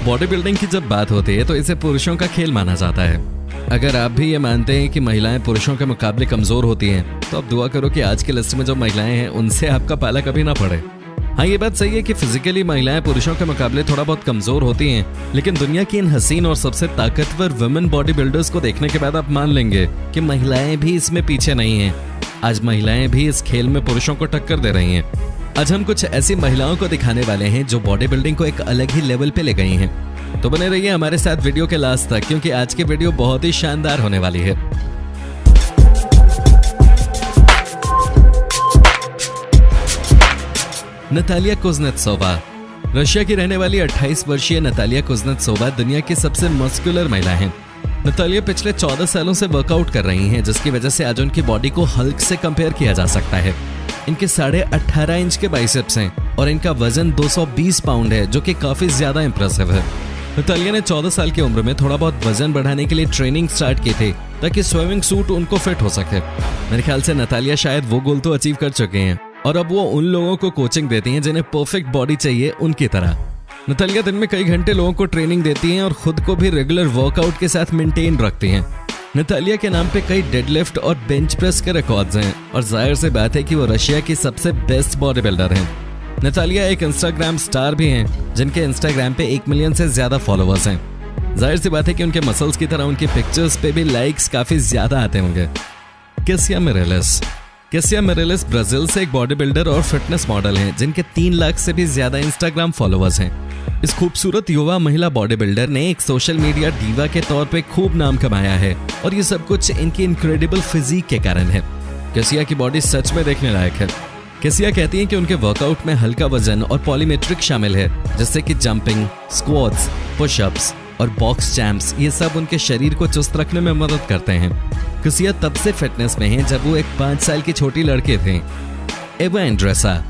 Body building की जब बात होती है तो इसे पुरुषों का खेल माना जाता है। अगर आप भी ये मानते हैं कि महिलाएं पुरुषों के मुकाबले कमजोर होती हैं, तो आप दुआ करो कि आज की लिस्ट में जो महिलाएं हैं उनसे आपका पाला कभी ना पड़े। हाँ, ये बात सही है कि फिजिकली महिलाएं पुरुषों के मुकाबले थोड़ा बहुत कमजोर होती हैं, लेकिन दुनिया की इन हसीन और सबसे ताकतवर वुमेन बॉडी बिल्डर्स को देखने के बाद आप मान लेंगे कि महिलाएं भी इसमें पीछे नहीं हैं। आज महिलाएं भी इस खेल में पुरुषों को टक्कर दे रही हैं। आज हम कुछ ऐसी महिलाओं को दिखाने वाले हैं जो बॉडी बिल्डिंग को एक अलग ही लेवल पे ले गई हैं। तो बने रहिए हमारे साथ वीडियो के लास्ट तक, क्योंकि आज की वीडियो बहुत ही शानदार होने वाली है। Natalia Kuznetsova. रशिया की रहने वाली 28 वर्षीय नतालिया कुज़नेत्सोवा दुनिया की सबसे मस्कुलर महिला हैं। नतालिया पिछले 14 सालों से वर्कआउट कर रही हैं, जिसकी वजह से आज उनकी बॉडी को हल्क से कंपेयर किया जा सकता है। इनके 18.5 इंच के बाइसेप्स हैं और इनका वजन 220 पाउंड है, जो कि काफी ज्यादा इंप्रेसिव है। नतालिया ने 14 साल की उम्र में थोड़ा बहुत वजन बढ़ाने के लिए ट्रेनिंग स्टार्ट की थी, ताकि स्विमिंग सूट उनको फिट हो सके। मेरे ख्याल से नतालिया शायद वो गोल तो अचीव कर चुके हैं और अब वो उन लोगों को कोचिंग देती हैं जिन्हें परफेक्ट बॉडी चाहिए उनकी तरह। नतालिया दिन में कई घंटे लोगों को ट्रेनिंग देती हैं और खुद को भी रेगुलर वर्कआउट के साथ मेंटेन रखती हैं। नतालिया के नाम पे कई डेडलिफ्ट और बेंच प्रेस के रिकॉर्ड्स हैं और जाहिर सी बात है कि वो रशिया की सबसे बेस्ट बॉडी बिल्डर हैं। नतालिया एक इंस्टाग्राम स्टार भी हैं, जिनके इंस्टाग्राम पे 1 मिलियन से ज्यादा फॉलोअर्स हैं। जाहिर सी बात है कि उनके मसल्स की तरह उनकी पिक्चर्स पे भी लाइक्स काफी ज्यादा आते होंगे। केसिया मिरेलेस। केसिया मिरेलेस ब्राजील से एक बॉडी बिल्डर और फिटनेस मॉडल हैं, जिनके 3 लाख से भी ज्यादा इंस्टाग्राम फॉलोअर्स हैं। इस खूबसूरत युवा महिला बॉडी बिल्डर ने एक सोशल मीडिया डीवा के तौर पे खूब नाम कमाया है और ये सब कुछ इनकी इनक्रेडिबल फिजिक के कारण है। केसिया की बॉडी सच में देखने लायक है। केसिया कहती हैं कि उनके वर्कआउट में हल्का वजन और पॉलीमेट्रिक शामिल है, जैसे कि जंपिंग, स्क्वाट्स, पुशअप्स और बॉक्स जैम्प्स। ये सब उनके शरीर को चुस्त रखने में मदद करते हैं। केसिया तब से फिटनेस में है जब वो एक 5 साल की छोटी लड़की थे। एवा एंड्रेसा।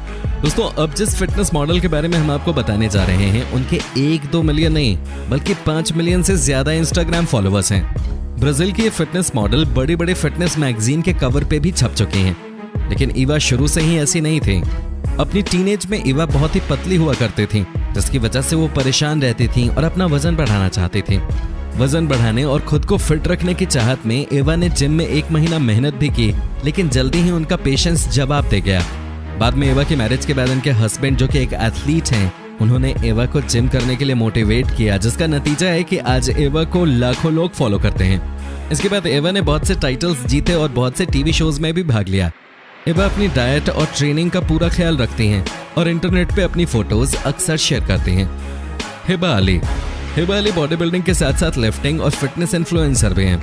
दोस्तों, अब जिस फिटनेस मॉडल के बारे में हम आपको बताने जा रहे हैं, उनके 1-2 मिलियन नहीं बल्कि 5 मिलियन से ज्यादा इंस्टाग्राम फॉलोअर्स हैं। ब्राजील की ये फिटनेस मॉडल बड़ी बड़ी फिटनेस मैगजीन के कवर पे भी छप चुकी हैं। लेकिन इवा शुरू से ही ऐसी नहीं थी। अपनी टीनेज में इवा बहुत ही पतली हुआ करती थी, जिसकी वजह से वो परेशान रहती थी और अपना वजन बढ़ाना चाहती थी। वजन बढ़ाने और खुद को फिट रखने की चाहत में एवा ने जिम में 1 महीना मेहनत भी की, लेकिन जल्दी ही उनका पेशेंस जवाब दे गया। बाद में एवा की मैरिज के बाद उनके हस्बैंड, जो कि एक एथलीट हैं, उन्होंने एवा को जिम करने के लिए मोटिवेट किया, जिसका नतीजा है कि आज एवा को लाखों लोग फॉलो करते हैं। इसके बाद एवा ने बहुत से टाइटल्स जीते और बहुत से टीवी शोज में भी भाग लिया। एवा अपनी डाइट और ट्रेनिंग का पूरा ख्याल रखती हैं और इंटरनेट पे अपनी फोटोज अक्सर शेयर करती हैं। हिबा अली। हिबा अली बॉडी बिल्डिंग के साथ साथ लिफ्टिंग और फिटनेस इन्फ्लुएंसर भी हैं।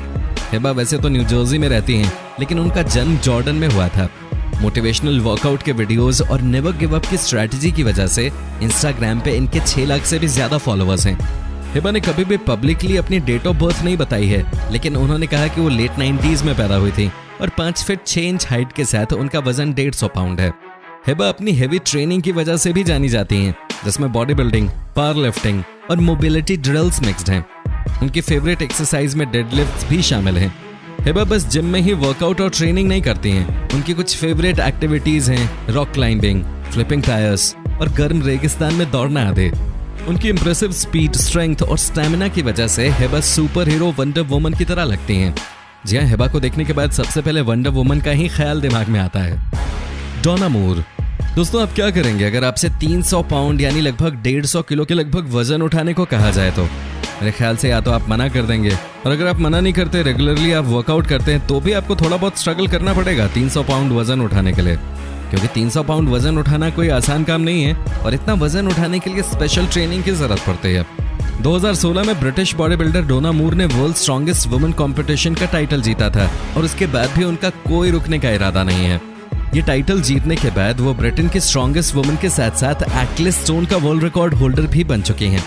हिबा वैसे तो न्यू जर्सी में रहती हैं, लेकिन उनका जन्म जॉर्डन में हुआ था। मोटिवेशनल वर्कआउट के वीडियोस और नेवर गिव अप की स्ट्रेटजी की वजह से इंस्टाग्राम पे इनके 6 लाख से भी ज्यादा फॉलोअर्स हैं। हिबा ने कभी भी पब्लिकली अपनी डेट ऑफ बर्थ नहीं बताई है, लेकिन उन्होंने कहा कि वो लेट 90s में पैदा हुई थी और 5 फीट 6 इंच हाइट के साथ उनका वजन 150 पाउंड है। हिबा अपनी हेवी ट्रेनिंग की वजह से भी जानी जाती हैं, जिसमें बॉडी बिल्डिंग, पावर लिफ्टिंग और मोबिलिटी ड्रिल्स मिक्स्ड हैं। उनकी फेवरेट एक्सरसाइज में डेडलिफ्ट्स भी शामिल हैं। हिबा बस जिम में ही वर्कआउट और ट्रेनिंग नहीं करती हैं। उनकी कुछ फेवरेट एक्टिविटीज हैं रॉक क्लाइंबिंग, फ्लिपिंग टायर्स और गर्म रेगिस्तान में दौड़ना आदि। उनकी इंप्रेसिव स्पीड, स्ट्रेंथ और स्टैमिना की वजह से Hiba super hero wonder woman की तरह लगती हैं। जी हाँ, हिबा को देखने के बाद सबसे पहले वंडर वुमन का ही ख्याल दिमाग में आता है। डोना मूर। दोस्तों, आप क्या करेंगे अगर आपसे 300 पाउंड यानी लगभग 150 किलो के लगभग वजन उठाने को कहा जाए? तो मेरे ख्याल से या तो आप मना कर देंगे, और अगर आप मना नहीं करते, रेगुलरली आप वर्कआउट करते हैं, तो भी आपको थोड़ा बहुत स्ट्रगल करना पड़ेगा 300 पाउंड वजन उठाने के लिए, क्योंकि 300 पाउंड वजन उठाना कोई आसान काम नहीं है और इतना वजन उठाने के लिए स्पेशल ट्रेनिंग की जरूरत पड़ती है। 2016 में ब्रिटिश बॉडी बिल्डर डोना मूर ने वर्ल्ड स्ट्रॉन्गेस्ट वुमेन कॉम्पिटिशन का टाइटल जीता था और उसके बाद भी उनका कोई रुकने का इरादा नहीं है। ये टाइटल जीतने के बाद वो ब्रिटेन की स्ट्रॉन्गेस्ट वुमेन के साथ साथ एटलेस स्टोन का वर्ल्ड रिकॉर्ड होल्डर भी बन चुकी हैं।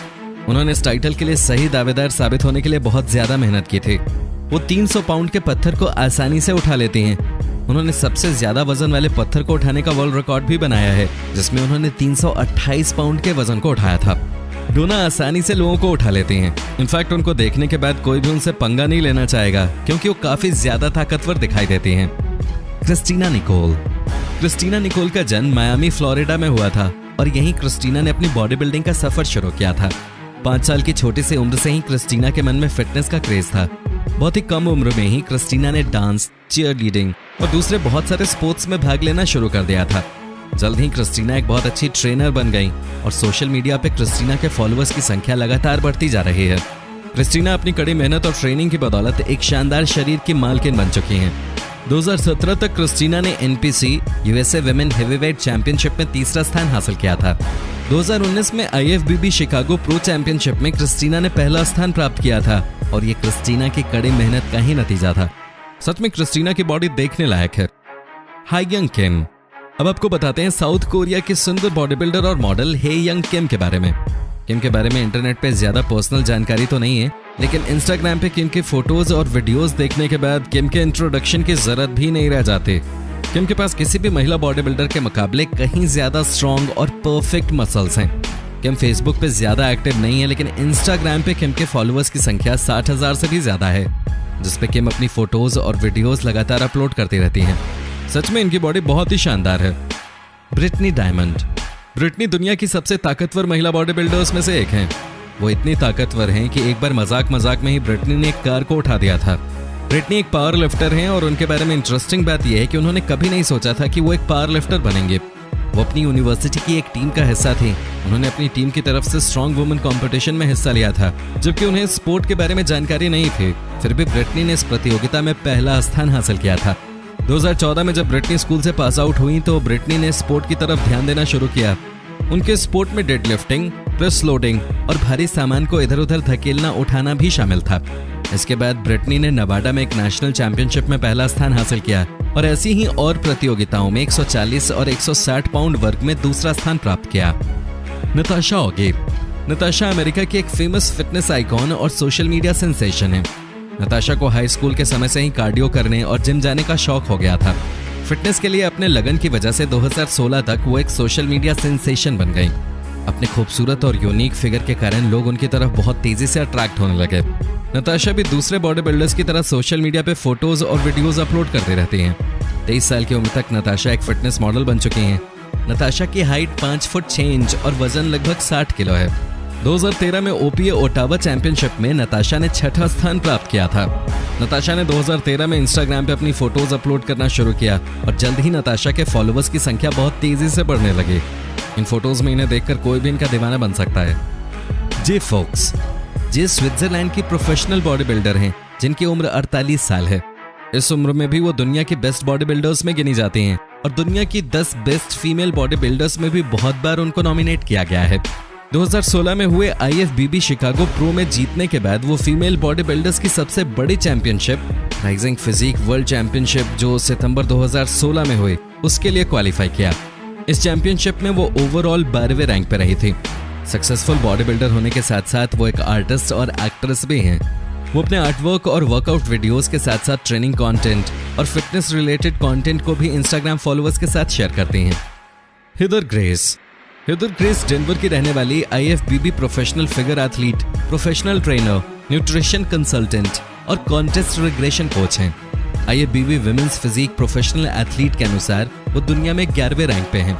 उन्होंने इस टाइटल के लिए सही दावेदार साबित होने के लिए बहुत ज्यादा मेहनत की थी। वो 300 पाउंड के पत्थर को आसानी से उठा लेती हैं। उन्होंने सबसे ज्यादा वजन वाले पत्थर को उठाने का वर्ल्ड रिकॉर्ड भी बनाया है, जिसमें उन्होंने 328 पाउंड के वजन को उठाया था। डोना आसानी से लोगों को उठा लेती हैं। इनफैक्ट उनको देखने के बाद कोई भी उनसे पंगा नहीं लेना चाहेगा, क्योंकि वो काफी ज्यादा ताकतवर दिखाई देती हैं। Christina Nicol. क्रिस्टीना निकोल का जन्म मायामी फ्लोरिडा में हुआ था और यहीं क्रिस्टीना ने अपनी बॉडी बिल्डिंग का सफर शुरू किया था। 5 साल की छोटी सी उम्र से ही क्रिस्टीना के मन में फिटनेस का क्रेज था। बहुत ही कम उम्र में ही क्रिस्टीना ने डांस, चीयर लीडिंग और दूसरे बहुत सारे स्पोर्ट्स में भाग लेना शुरू कर दिया था। जल्द ही क्रिस्टीना एक बहुत अच्छी ट्रेनर बन गई और सोशल मीडिया पे क्रिस्टीना के फॉलोअर्स की संख्या लगातार बढ़ती जा रही है। क्रिस्टीना अपनी कड़ी मेहनत और ट्रेनिंग की बदौलत एक शानदार शरीर की मालकिन बन चुकी हैं। 2017 तक क्रिस्टीना ने NPC USA women heavyweight championship में तीसरा स्थान हासिल किया था। 2019 में IFBB शिकागो प्रो चैंपियनशिप में क्रिस्टीना ने पहला स्थान प्राप्त किया था और ये क्रिस्टीना की कड़ी मेहनत का ही नतीजा था। सच में क्रिस्टीना की बॉडी देखने लायक है। हायंग किम। अब आपको बताते हैं साउथ कोरिया की सुंदर बॉडी बिल्डर और मॉडल हेयंग किम के बारे में। किम के बारे में इंटरनेट पे ज्यादा पर्सनल जानकारी तो नहीं है, लेकिन इंस्टाग्राम पे किम के फोटोज और वीडियोस देखने के बाद किम के इंट्रोडक्शन की जरूरत भी नहीं रह जाती। किम के पास किसी भी महिला बॉडी बिल्डर के मुकाबले कहीं ज्यादा स्ट्रॉन्ग और परफेक्ट मसल्स हैं। किम फेसबुक पे ज्यादा एक्टिव नहीं है, लेकिन इंस्टाग्राम पे किम के फॉलोअर्स की संख्या 60,000 से भी ज्यादा है, जिसपे किम अपनी फोटोज और वीडियोस लगातार अपलोड करती रहती हैं। सच में इनकी बॉडी बहुत ही शानदार है। Britney diamond. ब्रिटनी दुनिया की सबसे ताकतवर महिला बॉडी बिल्डर्स में से एक हैं। वो इतनी ताकतवर हैं कि एक बार मजाक में ही ब्रिटनी ने एक कार को उठा दिया था। ब्रिटनी एक पावर लिफ्टर हैं और उनके बारे में इंटरेस्टिंग बात यह है कि उन्होंने कभी नहीं सोचा था कि वो एक पावर लिफ्टर बनेंगे। वो अपनी यूनिवर्सिटी की एक टीम का हिस्सा थे। उन्होंने अपनी टीम की तरफ से स्ट्रॉन्ग वुमेन कंपटीशन में हिस्सा लिया था, जबकि उन्हें स्पोर्ट के बारे में जानकारी नहीं थी। फिर भी ब्रिटनी ने इस प्रतियोगिता में पहला स्थान हासिल किया था। 2014 में जब ब्रिटनी स्कूल से पास आउट हुई तो ब्रिटनी ने स्पोर्ट की तरफ ध्यान देना शुरू किया। उनके स्पोर्ट में डेड लिफ्टिंग, प्रेस लोडिंग और भारी सामान को इधर उधर धकेलना उठाना भी शामिल था। इसके बाद ब्रिटनी ने नवाडा में एक नेशनल चैंपियनशिप में पहला स्थान हासिल किया और ऐसी ही और प्रतियोगिताओं में 140 और 160 पाउंड वर्ग में दूसरा स्थान प्राप्त किया। नताशा ऑगे। नताशा अमेरिका की एक फेमस फिटनेस आइकॉन और सोशल मीडिया सेंसेशन है। नताशा को हाई स्कूल के समय से ही कार्डियो करने और जिम जाने का शौक हो गया था। फिटनेस के लिए अपने लगन की वजह से 2016 तक वो एक सोशल मीडिया सेंसेशन बन गई। अपने खूबसूरत और यूनिक फिगर के कारण लोग उनकी तरफ बहुत तेजी से अट्रैक्ट होने लगे। नताशा भी दूसरे बॉडी बिल्डर्स की तरह सोशल मीडिया पे फोटोज और वीडियोज अपलोड करते रहती हैं। 23 साल की उम्र तक नताशा एक फिटनेस मॉडल बन चुकी हैं। नताशा की हाइट 5 फुट 6 इंच और वजन लगभग 60 किलो है। 2013 में OPA ओटावा चैंपियनशिप में नताशा ने 6ठा स्थान प्राप्त किया था। नताशा ने 2013 में इंस्टाग्राम पे अपनी फोटोज अपलोड करना शुरू किया और जल्द ही नताशा के फॉलोअर्स की संख्या बहुत तेजी से बढ़ने लगी। इन फोटोज में इन्हें देखकर कोई भी इनका दीवाना बन सकता है। जे फोक्स। जे स्विट्जरलैंड की प्रोफेशनल बॉडी बिल्डर हैं, जिनकी उम्र 48 साल है। इस उम्र में भी वो दुनिया की बेस्ट बॉडी बिल्डर्स में गिनी जाती हैं और दुनिया की 10 बेस्ट फीमेल बॉडी बिल्डर्स में भी बहुत बार उनको नॉमिनेट किया गया है। 2016 में हुए IFBB शिकागो प्रो में जीतने के बाद वो फीमेल बॉडी बिल्डर्स की सबसे बड़ी championship rising physique world championship जो सितंबर 2016 में हुई, उसके लिए क्वालिफाई किया। इस चैंपियनशिप में वो ओवरऑल 12वें रैंक पे रही थी। सक्सेसफुल बॉडी बिल्डर होने के साथ साथ वो एक आर्टिस्ट और एक्ट्रेस भी हैं। वो अपने आर्टवर्क और वर्कआउट वीडियोस के साथ साथ ट्रेनिंग कंटेंट और फिटनेस रिलेटेड कंटेंट को भी इंस्टाग्राम फॉलोअर्स के साथ शेयर करती हैं। Heather Grace. Heather Grace Denver की रहने वाली IFBB professional figure athlete, professional trainer, nutrition consultant और कॉन्टेस्ट रिग्रेशन कोच हैं। IFBB women's physique professional athlete के अनुसार वो दुनिया में 11वें रैंक पे हैं।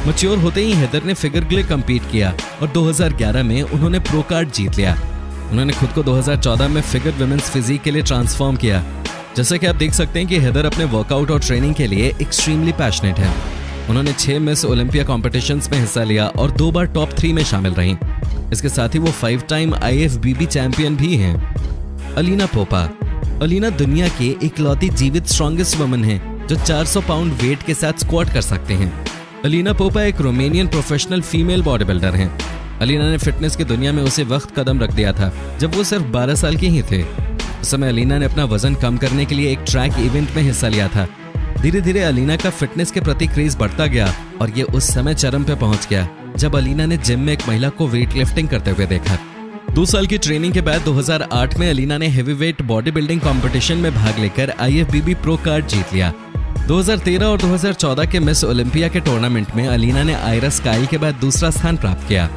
मैच्योर होते ही हिदर ने फिगर के लिए कम्पीट किया और 2011 में उन्होंने प्रो कार्ड जीत लिया। उन्होंने खुद को 2014 में फिगर विमेंस फिजिक के लिए ट्रांसफॉर्म किया। जैसे कि आप देख सकते हैं कि हिदर अपने वर्कआउट और ट्रेनिंग के लिए एक्सट्रीमली पैशनेट है। उन्होंने 6 मिस ओलंपिया कॉम्पिटिशंस में हिस्सा लिया और 2 बार टॉप 3 में शामिल रहीं। इसके साथ ही वो 5 टाइम IFBB चैंपियन भी हैं। अलीना पोपा। अलीना दुनिया के इकलौती जीवित स्ट्रॉन्गेस्ट वुमन हैं जो 400 पाउंड वेट के साथ स्क्वाट कर सकते हैं। अलीना पोपा एक Romanian professional female body builder हैं। अलीना ने फिटनेस की दुनिया में उसे वक्त कदम रख दिया था जब वो सिर्फ 12 साल की ही थे। उस समय अलीना ने अपना वजन कम करने के लिए एक ट्रैक इवेंट में हिस्सा लिया था। धीरे धीरे अलीना का फिटनेस के प्रति क्रेज बढ़ता गया और ये उस समय चरम पे पहुंच गया जब अलीना ने जिम में एक महिला को वेट लिफ्टिंग करते हुए देखा। 2 साल की ट्रेनिंग के बाद 2008 में अलीना ने हेवीवेट बॉडी बिल्डिंग कॉम्पिटिशन में भाग लेकर IFBB प्रो कार्ड जीत लिया। 2013 और 2014 के मिस ओलंपिया के टूर्नामेंट में अलीना ने आयरा स्काई के बाद दूसरा स्थान प्राप्त किया।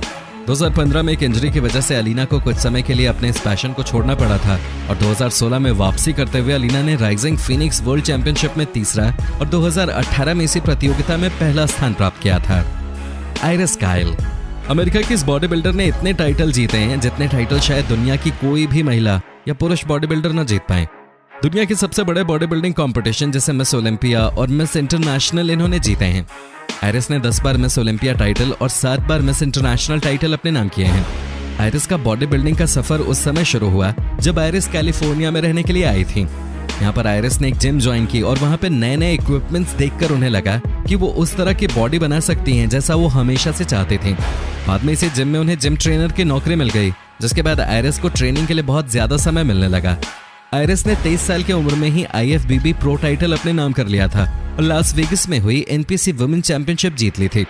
2015 में एक इंजरी की वजह से अलीना को कुछ समय के लिए अपने इस पैशन को छोड़ना पड़ा था और 2016 में वापसी करते हुए अलीना ने राइजिंग फीनिक्स वर्ल्ड चैंपियनशिप में तीसरा और 2018 में इसी प्रतियोगिता में पहला स्थान प्राप्त किया था। आयरा स्काई। अमेरिका की इस बॉडी बिल्डर ने इतने टाइटल जीते हैं जितने टाइटल शायद दुनिया की कोई भी महिला या पुरुष बॉडी बिल्डर न जीत पाए। दुनिया के सबसे बड़े बॉडी बिल्डिंग कॉम्पिटिशन जैसे मिस ओलंपिया और मिस इंटरनेशनल इन्होंने जीते हैं। आयरिस ने 10 बार मिस ओलंपिया टाइटल और 7 बार मिस इंटरनेशनल टाइटल अपने नाम किए हैं। आयरिस का बॉडी बिल्डिंग का सफर उस समय शुरू हुआ जब आयरिस कैलिफोर्निया में रहने के लिए आई थी। यहाँ पर आयरिस ने एक जिम ज्वाइन की और वहाँ पे नए नए इक्विपमेंट्स देखकर उन्हें लगा कि वो उस तरह की बॉडी बना सकती हैं जैसा वो हमेशा से चाहते थे। बाद में इसी जिम में उन्हें जिम ट्रेनर की नौकरी मिल गई, जिसके बाद आयरिस को ट्रेनिंग के लिए बहुत ज्यादा समय मिलने लगा। आयरिस ने 23 साल की उम्र में ही IFBB प्रो टाइटल अपने नाम कर लिया था और लास वेगस में हुई NPC वुमेन चैंपियनशिप जीत ली थी।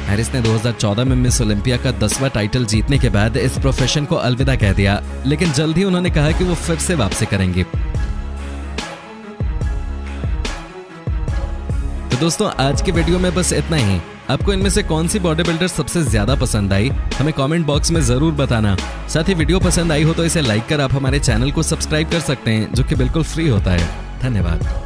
आयरिस ने 2014 में मिस ओलंपिया का 10वां टाइटल जीतने के बाद इस प्रोफेशन को अलविदा कह दिया, लेकिन जल्द ही उन्होंने कहा कि वो फिर से वापसी करेंगे। तो दोस्तों, आज की वीडियो में बस इतना ही। आपको इनमें से कौन सी बॉडी बिल्डर सबसे ज्यादा पसंद आई, हमें कमेंट बॉक्स में जरूर बताना। साथ ही वीडियो पसंद आई हो तो इसे लाइक कर आप हमारे चैनल को सब्सक्राइब कर सकते हैं, जो कि बिल्कुल फ्री होता है। धन्यवाद।